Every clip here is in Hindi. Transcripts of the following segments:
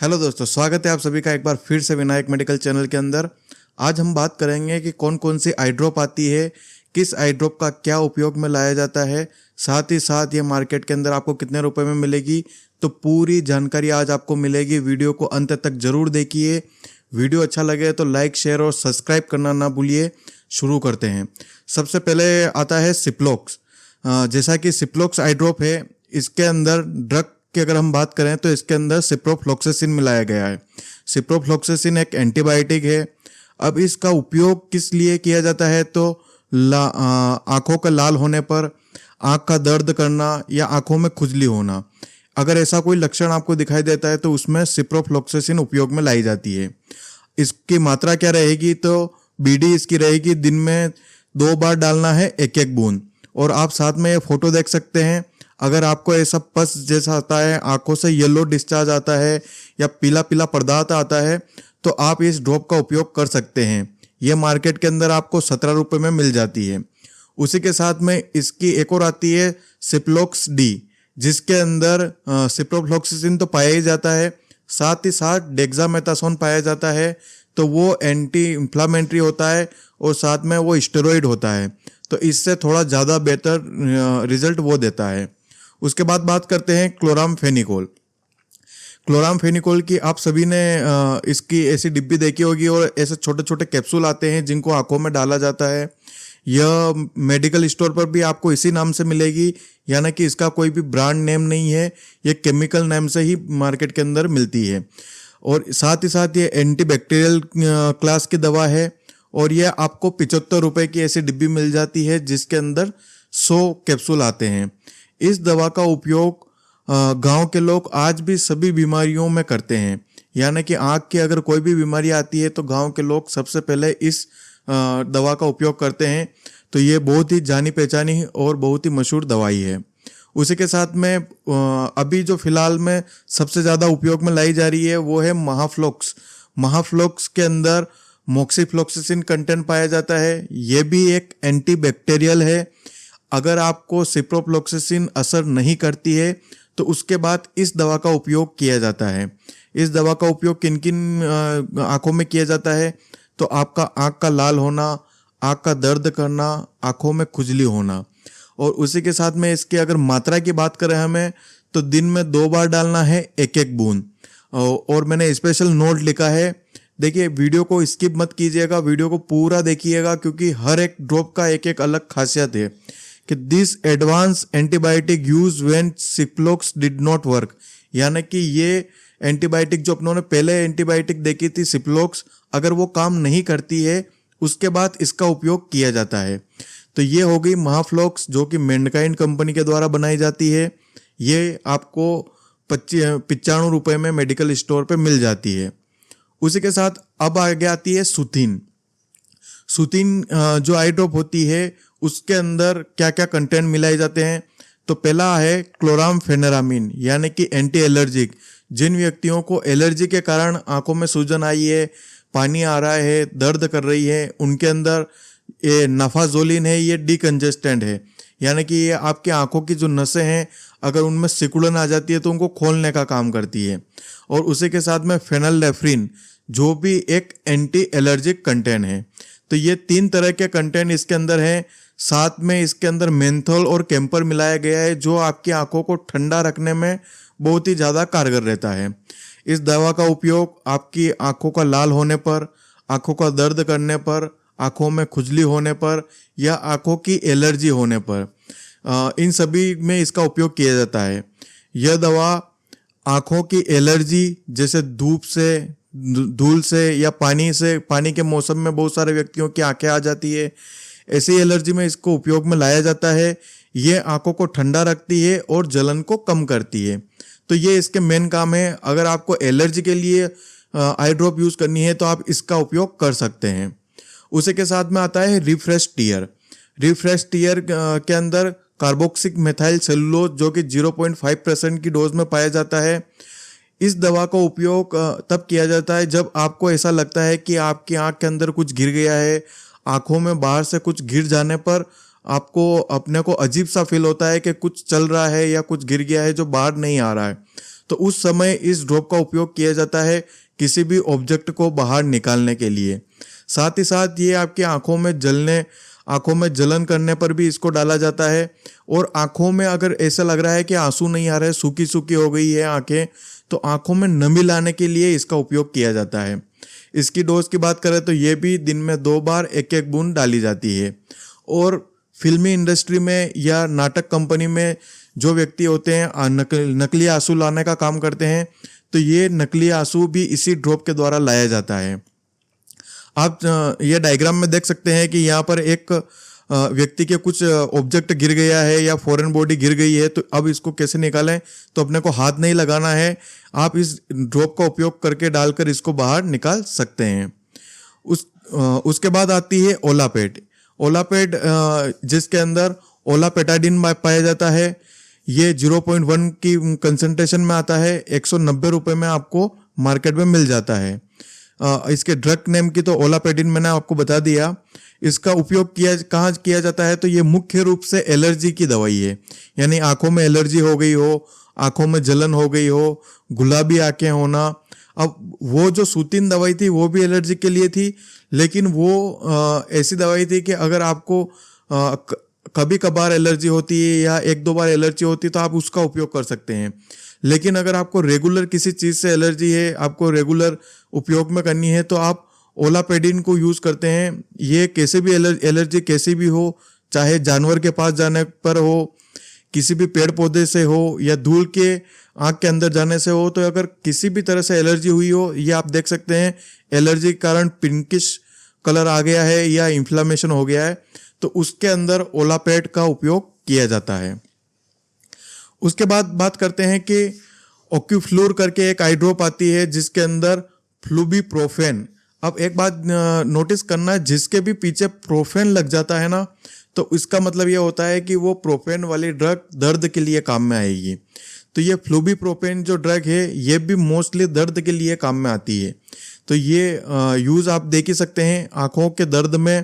हेलो दोस्तों, स्वागत है आप सभी का एक बार फिर से विनायक मेडिकल चैनल के अंदर। आज हम बात करेंगे कि कौन कौन सी आई ड्रॉप आती है, किस आई ड्रॉप का क्या उपयोग में लाया जाता है, साथ ही साथ ये मार्केट के अंदर आपको कितने रुपए में मिलेगी। तो पूरी जानकारी आज आपको मिलेगी। वीडियो को अंत तक जरूर देखिए। वीडियो अच्छा लगे तो लाइक, शेयर और सब्सक्राइब करना ना भूलिए। शुरू करते हैं। सबसे पहले आता है सिप्लोक्स। जैसा कि सिप्लोक्स आई ड्रॉप है, इसके अंदर ड्रग की अगर हम बात करें तो इसके अंदर सिप्रोफ्लॉक्सासिन मिलाया गया है। सिप्रोफ्लॉक्सासिन एक एंटीबायोटिक है। अब इसका उपयोग किस लिए किया जाता है तो आंखों का लाल होने पर, आंख का दर्द करना या आंखों में खुजली होना, अगर ऐसा कोई लक्षण आपको दिखाई देता है तो उसमें सिप्रोफ्लॉक्सासिन उपयोग में लाई जाती है। इसकी मात्रा क्या रहेगी तो बीडी इसकी रहेगी दिन में 2 बार डालना है, एक एक बूंद। और आप साथ में ये फोटो देख सकते हैं। अगर आपको ऐसा पस जैसा आता है, आंखों से येलो डिस्चार्ज आता है या पीला पीला पदार्थ आता है तो आप इस ड्रॉप का उपयोग कर सकते हैं। ये मार्केट के अंदर आपको 17 रुपये में मिल जाती है। उसी के साथ में इसकी एक और आती है सिप्लोक्स डी, जिसके अंदर सिप्रोफ्लॉक्सासिन तो पाया ही जाता है, साथ ही साथ डेक्सामेथासोन पाया जाता है। तो वो एंटी इंफ्लामेटरी होता है और साथ में वो स्टेरॉइड होता है, तो इससे थोड़ा ज़्यादा बेहतर रिजल्ट वो देता है। उसके बाद बात करते हैं क्लोरामफेनिकोल। क्लोरामफेनिकोल की आप सभी ने इसकी ऐसी डिब्बी देखी होगी और ऐसे छोटे छोटे कैप्सूल आते हैं जिनको आंखों में डाला जाता है। यह मेडिकल स्टोर पर भी आपको इसी नाम से मिलेगी, यानी कि इसका कोई भी ब्रांड नेम नहीं है, ये केमिकल नेम से ही मार्केट के अंदर मिलती है। और साथ ही साथ ये एंटीबैक्टीरियल क्लास की दवा है और यह आपको 75 रुपये की ऐसी डिब्बी मिल जाती है जिसके अंदर 100 कैप्सूल आते हैं। इस दवा का उपयोग गांव के लोग आज भी सभी बीमारियों में करते हैं, यानी कि आँख की अगर कोई भी बीमारी आती है तो गांव के लोग सबसे पहले इस दवा का उपयोग करते हैं। तो ये बहुत ही जानी पहचानी और बहुत ही मशहूर दवाई है। उसी के साथ में अभी जो फिलहाल में सबसे ज़्यादा उपयोग में लाई जा रही है वो है महाफ्लोक्स। महाफ्लोक्स के अंदर मोक्सीफ्लोक्सासिन कंटेंट पाया जाता है। ये भी एक एंटीबैक्टीरियल है। अगर आपको सिप्रोफ्लॉक्सासिन असर नहीं करती है तो उसके बाद इस दवा का उपयोग किया जाता है। इस दवा का उपयोग किन किन आँखों में किया जाता है तो आपका आँख का लाल होना, आँख का दर्द करना, आँखों में खुजली होना। और उसी के साथ में इसकी अगर मात्रा की बात करें हमें तो दिन में 2 बार डालना है, एक एक बूंद। और मैंने स्पेशल नोट लिखा है। देखिए, वीडियो को स्किप मत कीजिएगा, वीडियो को पूरा देखिएगा क्योंकि हर एक ड्रॉप का एक एक अलग खासियत है कि this advance antibiotic use when Ciplox did not work, यानी कि ये एंटीबायोटिक जो अपनों ने पहले एंटीबायोटिक देखी थी सिप्लोक्स, अगर वो काम नहीं करती है उसके बाद इसका उपयोग किया जाता है। तो ये हो गई महाफ्लोक्स जो कि मैनकाइंड कंपनी के द्वारा बनाई जाती है। ये आपको 95 रुपये में मेडिकल स्टोर पे मिल जाती है। उसी के साथ अब आगे आती है सुथिन। सुथिन जो आई ड्रॉप होती है उसके अंदर क्या क्या कंटेंट मिलाए जाते हैं तो पहला है क्लोरामफेनेरामिन, यानी कि एंटी एलर्जिक। जिन व्यक्तियों को एलर्जी के कारण आंखों में सूजन आई है, पानी आ रहा है, दर्द कर रही है, उनके अंदर ये नाफाजोलिन है, ये डिकंजेस्टेंट है, यानी कि ये आपकी आंखों की जो नसें हैं अगर उनमें सिकुड़न आ जाती है तो उनको खोलने का काम करती है। और उसी के साथ में फेनलडेफ्रिन जो भी एक एंटी एलर्जिक कंटेंट है। तो ये 3 तरह के कंटेंट इसके अंदर हैं। साथ में इसके अंदर मेंथोल और कैंपर मिलाया गया है जो आपकी आंखों को ठंडा रखने में बहुत ही ज़्यादा कारगर रहता है। इस दवा का उपयोग आपकी आंखों का लाल होने पर, आंखों का दर्द करने पर, आंखों में खुजली होने पर या आंखों की एलर्जी होने पर, इन सभी में इसका उपयोग किया जाता है। यह दवा आंखों की एलर्जी जैसे धूप से, धूल से या पानी से, पानी के मौसम में बहुत सारे व्यक्तियों की आंखें आ जाती है, ऐसी एलर्जी में इसको उपयोग में लाया जाता है। ये आंखों को ठंडा रखती है और जलन को कम करती है। तो ये इसके मेन काम है। अगर आपको एलर्जी के लिए आई ड्रॉप यूज़ करनी है तो आप इसका उपयोग कर सकते हैं। उसी के साथ में आता है रिफ्रेश टीयर। रिफ्रेश टीयर के अंदर कार्बोक्सिक मेथाइल सेलुलोज जो कि 0.5% की डोज में पाया जाता है। इस दवा का उपयोग तब किया जाता है जब आपको ऐसा लगता है कि आपकी आंख के अंदर कुछ गिर गया है, आंखों में बाहर से कुछ गिर जाने पर आपको अपने को अजीब सा फील होता है कि कुछ चल रहा है या कुछ गिर गया है जो बाहर नहीं आ रहा है। तो उस समय इस ड्रॉप का उपयोग किया जाता है किसी भी ऑब्जेक्ट को बाहर निकालने के लिए। साथ ही साथ ये आपकी आंखों में जलन करने पर भी इसको डाला जाता है। और आंखों में अगर ऐसा लग रहा है कि आंसू नहीं आ रहे, सूखी सूखी हो गई है आंखें, तो आंखों में नमी लाने के लिए इसका उपयोग किया जाता है। इसकी डोज की बात करें तो ये भी दिन में 2 बार 1-1 बूंद डाली जाती है। और फिल्मी इंडस्ट्री में या नाटक कंपनी में जो व्यक्ति होते हैं नकली आंसू लाने का काम करते हैं, तो ये नकली आंसू भी इसी ड्रॉप के द्वारा लाया जाता है। आप ये डायग्राम में देख सकते हैं कि यहाँ पर एक व्यक्ति के कुछ ऑब्जेक्ट गिर गया है या फॉरेन बॉडी गिर गई है, तो अब इसको कैसे निकालें? तो अपने को हाथ नहीं लगाना है, आप इस ड्रॉप का उपयोग करके डालकर इसको बाहर निकाल सकते हैं। उसके बाद आती है ओलापेट। ओलापेट जिसके अंदर ओलापेटाडिन पाया जाता है, ये 0.1 की कंसंट्रेशन में आता है। 190 रुपये में आपको मार्केट में मिल जाता है। इसके ड्रग नेम की तो ओलापेटिन मैंने आपको बता दिया। इसका उपयोग कहाँ किया जाता है? तो ये मुख्य रूप से एलर्जी की दवाई है। यानी आंखों में एलर्जी हो गई हो, आंखों में जलन हो गई हो, गुलाबी आंखें होना। अब वो जो सूतिन दवाई थी वो भी एलर्जी के लिए थी, लेकिन वो ऐसी दवाई थी कि अगर आपको कभी कभार एलर्जी होती है या 1-2 बार एलर्जी होती है तो आप उसका उपयोग कर सकते हैं। लेकिन अगर आपको रेगुलर किसी चीज़ से एलर्जी है, आपको रेगुलर उपयोग में करनी है, तो आप ओलापेडिन को यूज़ करते हैं। ये कैसे भी एलर्जी कैसी भी हो, चाहे जानवर के पास जाने पर हो, किसी भी पेड़ पौधे से हो या धूल के आँख के अंदर जाने से हो, तो अगर किसी भी तरह से एलर्जी हुई हो, ये आप देख सकते हैं एलर्जी के कारण पिंकिश कलर आ गया है या इन्फ्लामेशन हो गया है, तो उसके अंदर ओलापेट का उपयोग किया जाता है। उसके बाद बात करते हैं कि ऑक्यूफ्लूर करके एक आई ड्रॉप आती है जिसके अंदर फ्लूबीप्रोफेन। अब एक बात नोटिस करना, जिसके भी पीछे प्रोफेन लग जाता है ना, तो इसका मतलब ये होता है कि वो प्रोफेन वाली ड्रग दर्द के लिए काम में आएगी। तो ये फ्लूबीप्रोफेन जो ड्रग है ये भी मोस्टली दर्द के लिए काम में आती है। तो ये यूज़ आप देख ही सकते हैं आँखों के दर्द में।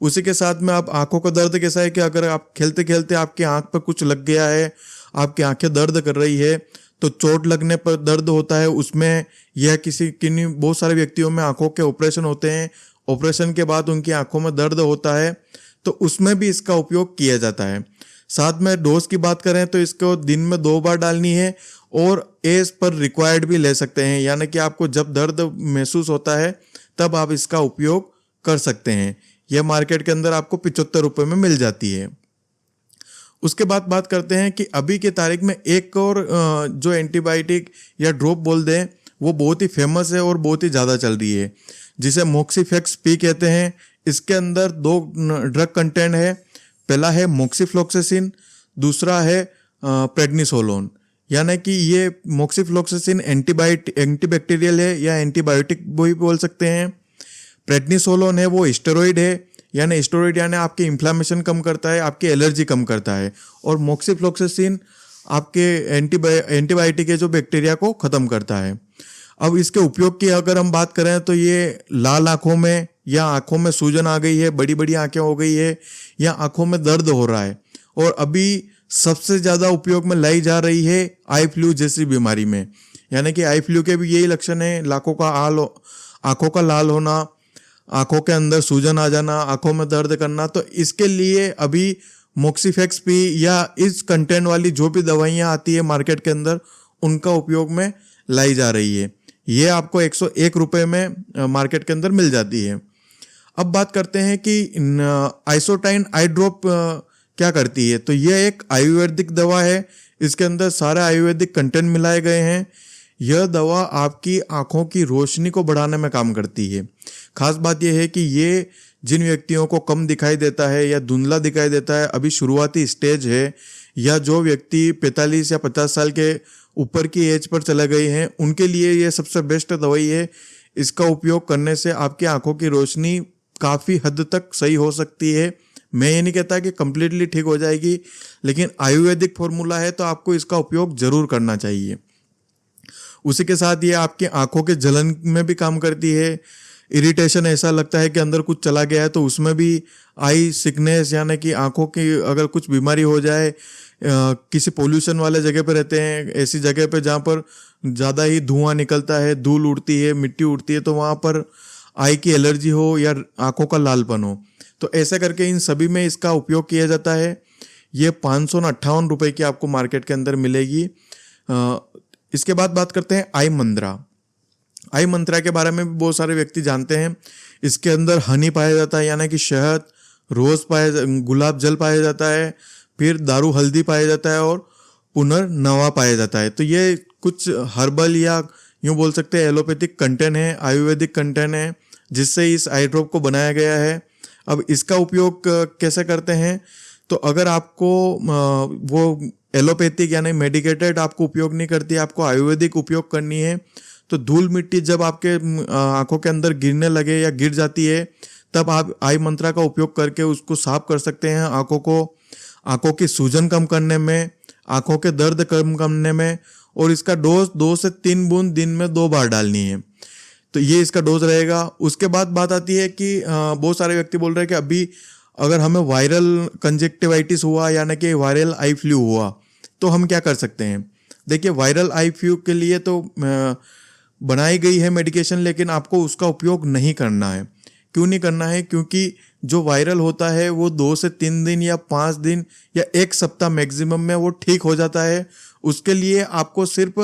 उसी के साथ में आप आँखों का दर्द कैसा है कि अगर आप खेलते खेलते आपकी आँख पर कुछ लग गया है, आपकी आँखें दर्द कर रही है, तो चोट लगने पर दर्द होता है उसमें, यह किन्हीं बहुत सारे व्यक्तियों में आँखों के ऑपरेशन होते हैं, ऑपरेशन के बाद उनकी आँखों में दर्द होता है, तो उसमें भी इसका उपयोग किया जाता है। साथ में डोज की बात करें तो इसको दिन में 2 बार डालनी है और एज पर रिक्वायर्ड भी ले सकते हैं, यानी कि आपको जब दर्द महसूस होता है तब आप इसका उपयोग कर सकते हैं। यह मार्केट के अंदर आपको 75 रुपये में मिल जाती है। उसके बाद बात करते हैं कि अभी के तारीख में एक और जो एंटीबायोटिक या ड्रॉप बोल दें, वो बहुत ही फेमस है और बहुत ही ज़्यादा चल रही है, जिसे मोक्सीफ्लेक्स पी कहते हैं। इसके अंदर 2 ड्रग कंटेंट है। पहला है मोक्सीफ्लोक्सेसिन, दूसरा है प्रेडनिसोलोन। यानी कि ये मोक्सीफ्लोक्सेसिन एंटीबैक्टीरियल है या एंटीबायोटिक भी बोल सकते हैं। प्रेडनिसोलोन है वो स्टेरॉइड है, यानी स्टेरॉइड यानी आपके इन्फ्लामेशन कम करता है, आपकी एलर्जी कम करता है। और मोक्सीफ्लोक्सेसिन आपके एंटीबायोटिक है जो बैक्टीरिया को ख़त्म करता है। अब इसके उपयोग की अगर हम बात करें तो ये लाल आँखों में या आँखों में सूजन आ गई है, बड़ी बड़ी आँखें हो गई है या आँखों में दर्द हो रहा है, और अभी सबसे ज़्यादा उपयोग में लाई जा रही है आई फ्लू जैसी बीमारी में। यानी कि आई फ्लू के भी यही लक्षण है, आँखों का लाल होना, आँखों के अंदर सूजन आ जाना, आँखों में दर्द करना। तो इसके लिए अभी मोक्सीफ्लेक्स पी या इस कंटेंट वाली जो भी दवाइयाँ आती है मार्केट के अंदर, उनका उपयोग में लाई जा रही है। ये आपको 101 रुपये में मार्केट के अंदर मिल जाती है। अब बात करते हैं कि आइसोटाइन आई ड्रॉप क्या करती है। तो यह एक आयुर्वेदिक दवा है, इसके अंदर सारे आयुर्वेदिक कंटेंट मिलाए गए हैं। यह दवा आपकी आँखों की रोशनी को बढ़ाने में काम करती है। खास बात यह है कि ये जिन व्यक्तियों को कम दिखाई देता है या धुंधला दिखाई देता है, अभी शुरुआती स्टेज है, या जो व्यक्ति 45 या 50 साल के ऊपर की एज पर चले गए हैं, उनके लिए ये सबसे बेस्ट दवाई है। इसका उपयोग करने से आपकी आंखों की रोशनी काफ़ी हद तक सही हो सकती है। मैं ये नहीं कहता कि कम्प्लीटली ठीक हो जाएगी, लेकिन आयुर्वेदिक फॉर्मूला है तो आपको इसका उपयोग जरूर करना चाहिए। उसी के साथ ये आपकी आंखों के जलन में भी काम करती है। इरिटेशन, ऐसा लगता है कि अंदर कुछ चला गया है, तो उसमें भी आई सिकनेस यानी कि आंखों की अगर कुछ बीमारी हो जाए किसी पोल्यूशन वाले जगह पे रहते हैं, ऐसी जगह पे जहाँ पर ज़्यादा ही धुआं निकलता है, धूल उड़ती है, मिट्टी उड़ती है, तो वहाँ पर आई की एलर्जी हो या आंखों का लालपन हो, तो ऐसा करके इन सभी में इसका उपयोग किया जाता है। ये 558 रुपये की आपको मार्केट के अंदर मिलेगी। इसके बाद बात करते हैं आई मंत्रा। आई मंत्रा के बारे में भी बहुत सारे व्यक्ति जानते हैं। इसके अंदर हनी पाया जाता है, यानी कि शहद, रोज़ गुलाब जल पाया जाता है, फिर दारू हल्दी पाया जाता है और पुनर्नवा पाया जाता है। तो ये कुछ हर्बल या यूँ बोल सकते हैं एलोपैथिक कंटेंट है, आयुर्वेदिक कंटेंट है, जिससे इस आई ड्रॉप को बनाया गया है। अब इसका उपयोग कैसे करते हैं, तो अगर आपको वो एलोपैथिक यानी मेडिकेटेड आपको उपयोग नहीं करती है, आपको आयुर्वेदिक उपयोग करनी है, तो धूल मिट्टी जब आपके आंखों के अंदर गिरने लगे या गिर जाती है, तब आप आई मंत्रा का उपयोग करके उसको साफ कर सकते हैं। आंखों की सूजन कम करने में, आंखों के दर्द कम करने में, और इसका डोज 2 से 3 बूंद दिन में 2 बार डालनी है। तो ये इसका डोज रहेगा। उसके बाद बात आती है कि बहुत सारे व्यक्ति बोल रहे हैं कि अभी अगर हमें वायरल कंजक्टिवाइटिस हुआ यानी कि वायरल आई फ्लू हुआ, तो हम क्या कर सकते हैं। देखिए, वायरल आई फ्लू के लिए तो बनाई गई है मेडिकेशन, लेकिन आपको उसका उपयोग नहीं करना है। क्यों नहीं करना है, क्योंकि जो वायरल होता है वो 2 से 3 दिन या 5 दिन या 1 सप्ताह मैक्सिमम में वो ठीक हो जाता है। उसके लिए आपको सिर्फ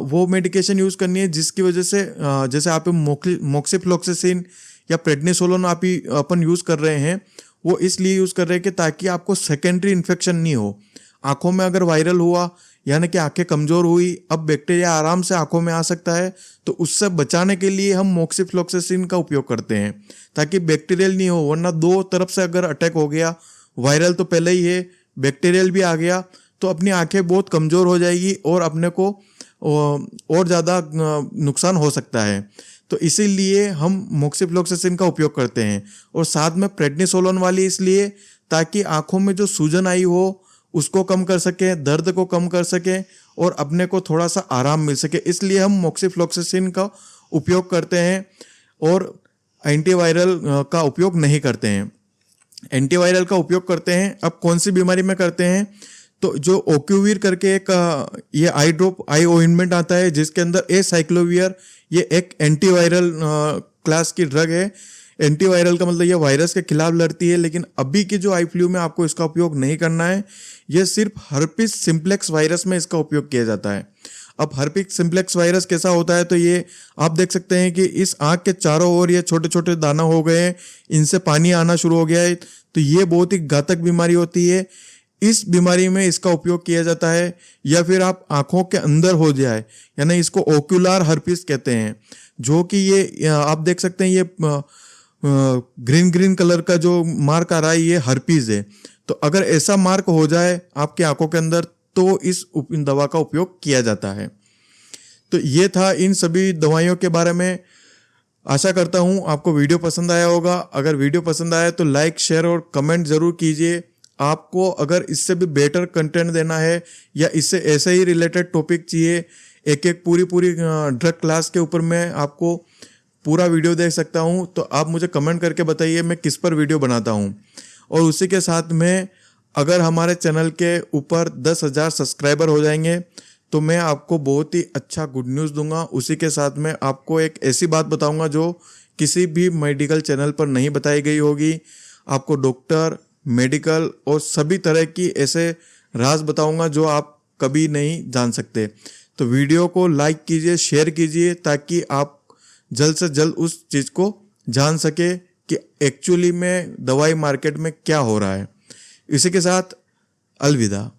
वो मेडिकेशन यूज़ करनी है जिसकी वजह से जैसे आप मोक्सिफ्लोक्सासिन या प्रेडनिसोलोन अपन यूज़ कर रहे हैं, वो इसलिए यूज़ कर रहे हैं कि ताकि आपको सेकेंडरी इन्फेक्शन नहीं हो। आँखों में अगर वायरल हुआ यानी कि आंखें कमज़ोर हुई, अब बैक्टीरिया आराम से आंखों में आ सकता है, तो उससे बचाने के लिए हम मोक्सिफ्लोक्सासिन का उपयोग करते हैं ताकि बैक्टीरियल नहीं हो। वरना 2 तरफ से अगर अटैक हो गया, वायरल तो पहले ही है, बैक्टीरियल भी आ गया, तो अपनी आंखें बहुत कमज़ोर हो जाएगी और अपने को और ज़्यादा नुकसान हो सकता है। तो इसीलिए हम मोक्सिफ्लोक्सासिन का उपयोग करते हैं, और साथ में प्रेडनिसोलोन वाली इसलिए ताकि आंखों में जो सूजन आई हो उसको कम कर सके, दर्द को कम कर सके और अपने को थोड़ा सा आराम मिल सके, इसलिए हम मोक्सिफ्लोक्सासिन का उपयोग करते हैं और एंटीवायरल का उपयोग नहीं करते हैं। एंटीवायरल का उपयोग करते हैं अब कौन सी बीमारी में करते हैं, तो जो ओक्यूवीर करके एक ये आई ड्रॉप आई ऑइंटमेंट आता है जिसके अंदर एसाइक्लोवियर, ये एक एंटीवायरल क्लास की ड्रग है। एंटीवायरल का मतलब ये वायरस के खिलाफ लड़ती है, लेकिन अभी के जो आई फ्लू में आपको इसका उपयोग नहीं करना है। ये सिर्फ हर्पिस सिम्प्लेक्स वायरस में इसका उपयोग किया जाता है। अब हर्पिस सिम्प्लेक्स वायरस कैसा होता है, तो ये आप देख सकते हैं कि इस आँख के चारों ओर ये छोटे छोटे दाना हो गए हैं, इनसे पानी आना शुरू हो गया है, तो ये बहुत ही घातक बीमारी होती है। इस बीमारी में इसका उपयोग किया जाता है। या फिर आप आँखों के अंदर हो जाए, यानी इसको ओक्यूलर हर्पिस कहते हैं, जो कि ये आप देख सकते हैं, ये ग्रीन कलर का जो मार्क आ रहा है, ये हर्पीज है। तो अगर ऐसा मार्क हो जाए आपकी आंखों के अंदर, तो इस दवा का उपयोग किया जाता है। तो ये था इन सभी दवाइयों के बारे में। आशा करता हूँ आपको वीडियो पसंद आया होगा। अगर वीडियो पसंद आया तो लाइक, शेयर और कमेंट जरूर कीजिए। आपको अगर इससे भी बेटर कंटेंट देना है या इससे ऐसे ही रिलेटेड टॉपिक चाहिए, एक पूरी ड्रग क्लास के ऊपर मैं आपको पूरा वीडियो देख सकता हूँ, तो आप मुझे कमेंट करके बताइए मैं किस पर वीडियो बनाता हूँ। और उसी के साथ में अगर हमारे चैनल के ऊपर 10,000 सब्सक्राइबर हो जाएंगे तो मैं आपको बहुत ही अच्छा गुड न्यूज़ दूंगा। उसी के साथ में आपको एक ऐसी बात बताऊंगा जो किसी भी मेडिकल चैनल पर नहीं बताई गई होगी। आपको डॉक्टर, मेडिकल और सभी तरह की ऐसे राज बताऊंगा जो आप कभी नहीं जान सकते। तो वीडियो को लाइक कीजिए, शेयर कीजिए, ताकि आप जल्द से जल्द उस चीज़ को जान सके कि एक्चुअली में दवाई मार्केट में क्या हो रहा है। इसी के साथ अलविदा।